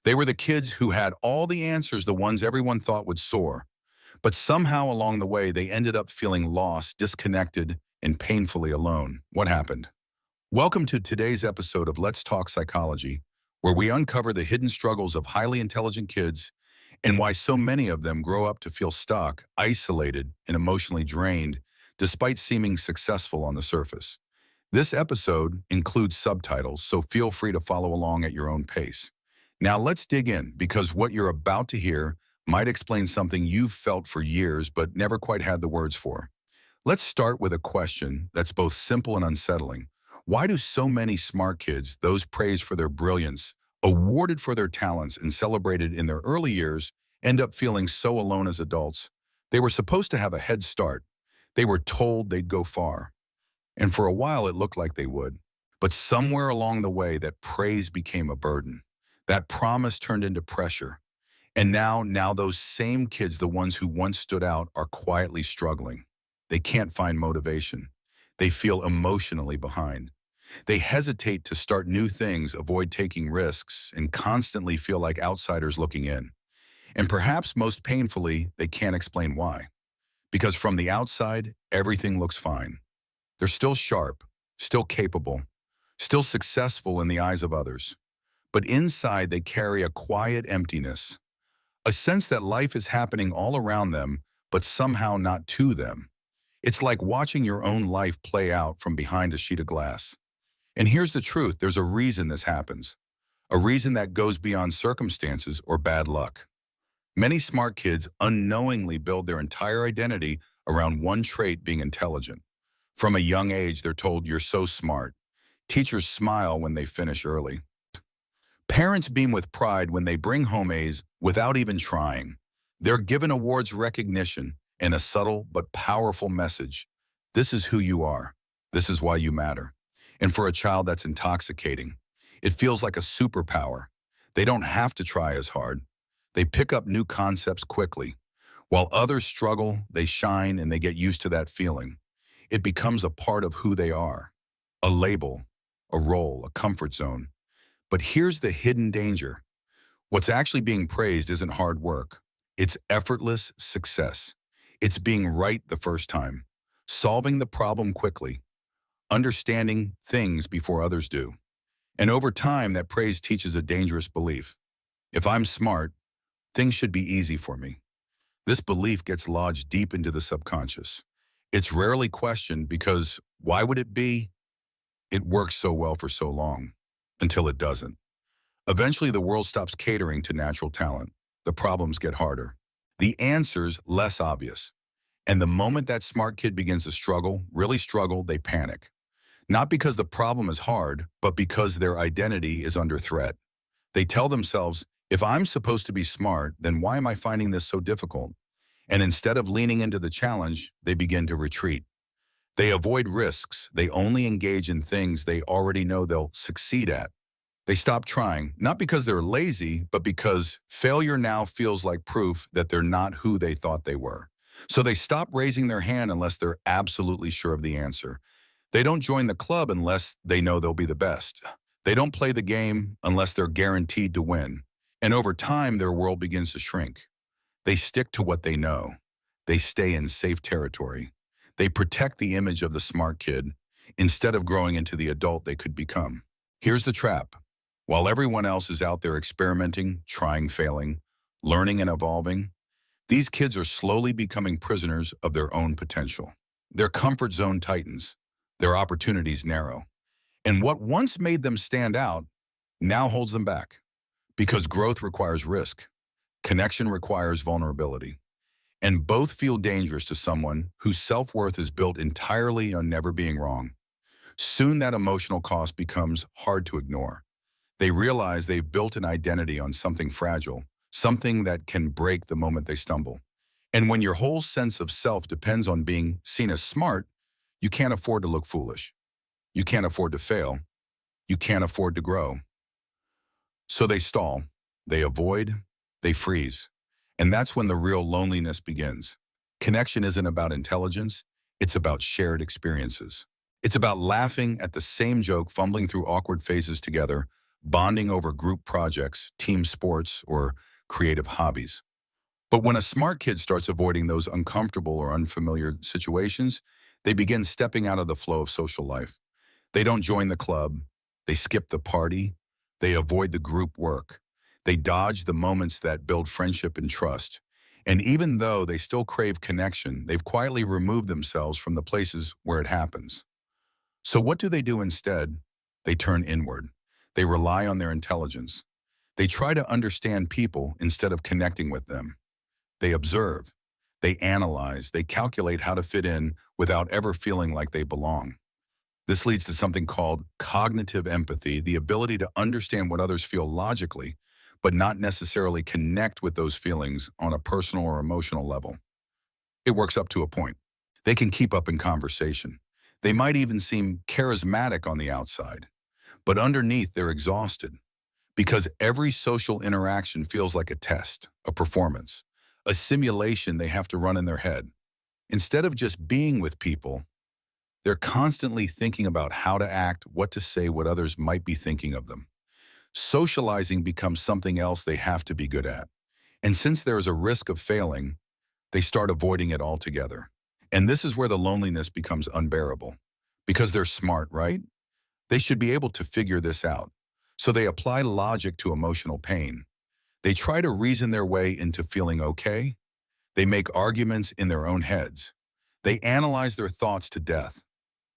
They were the kids who had all the answers, the ones everyone thought would soar. But somehow along the way, they ended up feeling lost, disconnected, and painfully alone. What happened? Welcome to today's episode of Let's Talk Psychology, where we uncover the hidden struggles of highly intelligent kids and why so many of them grow up to feel stuck, isolated, and emotionally drained, despite seeming successful on the surface. This episode includes subtitles, so feel free to follow along at your own pace. Now let's dig in, because what you're about to hear might explain something you've felt for years but never quite had the words for. Let's start with a question that's both simple and unsettling. Why do so many smart kids, those praised for their brilliance, awarded for their talents, and celebrated in their early years, end up feeling so alone as adults? They were supposed to have a head start. They were told they'd go far. And for a while, it looked like they would. But somewhere along the way, that praise became a burden. That promise turned into pressure. And now those same kids, the ones who once stood out, are quietly struggling. They can't find motivation. They feel emotionally behind. They hesitate to start new things, avoid taking risks, and constantly feel like outsiders looking in. And perhaps most painfully, they can't explain why. Because from the outside, everything looks fine. They're still sharp, still capable, still successful in the eyes of others. But inside, they carry a quiet emptiness, a sense that life is happening all around them, but somehow not to them. It's like watching your own life play out from behind a sheet of glass. And here's the truth, there's a reason this happens. A reason that goes beyond circumstances or bad luck. Many smart kids unknowingly build their entire identity around one trait: being intelligent. From a young age, they're told, "You're so smart." Teachers smile when they finish early. Parents beam with pride when they bring home A's without even trying. They're given awards recognition and a subtle but powerful message. This is who you are. This is why you matter. And for a child, that's intoxicating. It feels like a superpower. They don't have to try as hard. They pick up new concepts quickly. While others struggle, they shine and they get used to that feeling. It becomes a part of who they are. A label, a role, a comfort zone. But here's the hidden danger. What's actually being praised isn't hard work. It's effortless success. It's being right the first time, solving the problem quickly, understanding things before others do. And over time, that praise teaches a dangerous belief. If I'm smart, things should be easy for me. This belief gets lodged deep into the subconscious. It's rarely questioned because why would it be? It works so well for so long, until it doesn't. Eventually, the world stops catering to natural talent. The problems get harder. The answers less obvious. And the moment that smart kid begins to struggle, really struggle, they panic. Not because the problem is hard, but because their identity is under threat. They tell themselves, if I'm supposed to be smart, then why am I finding this so difficult? And instead of leaning into the challenge, they begin to retreat. They avoid risks. They only engage in things they already know they'll succeed at. They stop trying, not because they're lazy, but because failure now feels like proof that they're not who they thought they were. So they stop raising their hand unless they're absolutely sure of the answer. They don't join the club unless they know they'll be the best. They don't play the game unless they're guaranteed to win. And over time, their world begins to shrink. They stick to what they know. They stay in safe territory. They protect the image of the smart kid instead of growing into the adult they could become. Here's the trap. While everyone else is out there experimenting, trying, failing, learning, and evolving, these kids are slowly becoming prisoners of their own potential. Their comfort zone tightens. Their opportunities narrow. And what once made them stand out now holds them back. Because growth requires risk. Connection requires vulnerability. And both feel dangerous to someone whose self-worth is built entirely on never being wrong. Soon that emotional cost becomes hard to ignore. They realize they've built an identity on something fragile, something that can break the moment they stumble. And when your whole sense of self depends on being seen as smart, you can't afford to look foolish. You can't afford to fail. You can't afford to grow. So they stall, they avoid, they freeze. And that's when the real loneliness begins. Connection isn't about intelligence, it's about shared experiences. It's about laughing at the same joke, fumbling through awkward phases together, bonding over group projects, team sports, or creative hobbies. But when a smart kid starts avoiding those uncomfortable or unfamiliar situations, they begin stepping out of the flow of social life. They don't join the club. They skip the party. They avoid the group work. They dodge the moments that build friendship and trust. And even though they still crave connection, they've quietly removed themselves from the places where it happens. So what do they do instead? They turn inward. They rely on their intelligence. They try to understand people instead of connecting with them. They observe. They analyze. They calculate how to fit in without ever feeling like they belong. This leads to something called cognitive empathy, the ability to understand what others feel logically, but not necessarily connect with those feelings on a personal or emotional level. It works up to a point. They can keep up in conversation. They might even seem charismatic on the outside, but underneath they're exhausted because every social interaction feels like a test, a performance, a simulation they have to run in their head. Instead of just being with people, they're constantly thinking about how to act, what to say, what others might be thinking of them. Socializing becomes something else they have to be good at. And since there is a risk of failing, they start avoiding it altogether. And this is where the loneliness becomes unbearable. Because they're smart, right? They should be able to figure this out. So they apply logic to emotional pain. They try to reason their way into feeling okay. They make arguments in their own heads. They analyze their thoughts to death.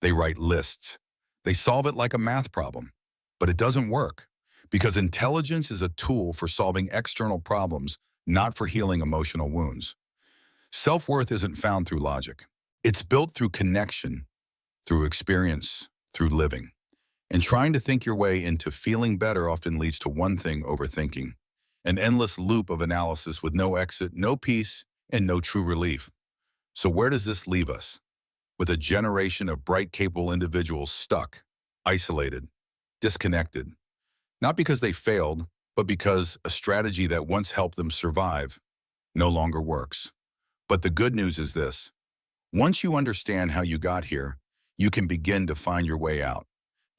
They write lists. They solve it like a math problem. But it doesn't work because intelligence is a tool for solving external problems, not for healing emotional wounds. Self-worth isn't found through logic. It's built through connection, through experience, through living. And trying to think your way into feeling better often leads to one thing: overthinking. An endless loop of analysis with no exit, no peace, and no true relief. So where does this leave us? With a generation of bright, capable individuals stuck, isolated, disconnected. Not because they failed, but because a strategy that once helped them survive no longer works. But the good news is this: once you understand how you got here, you can begin to find your way out.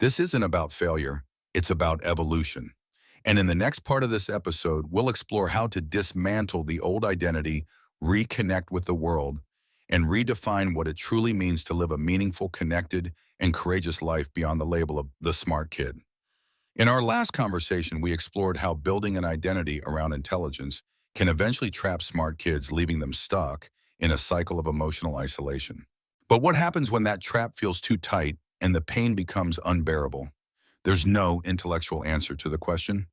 This isn't about failure, it's about evolution. And in the next part of this episode, we'll explore how to dismantle the old identity, reconnect with the world, and redefine what it truly means to live a meaningful, connected, and courageous life beyond the label of the smart kid. In our last conversation, we explored how building an identity around intelligence can eventually trap smart kids, leaving them stuck in a cycle of emotional isolation. But what happens when that trap feels too tight and the pain becomes unbearable? There's no intellectual answer to the question.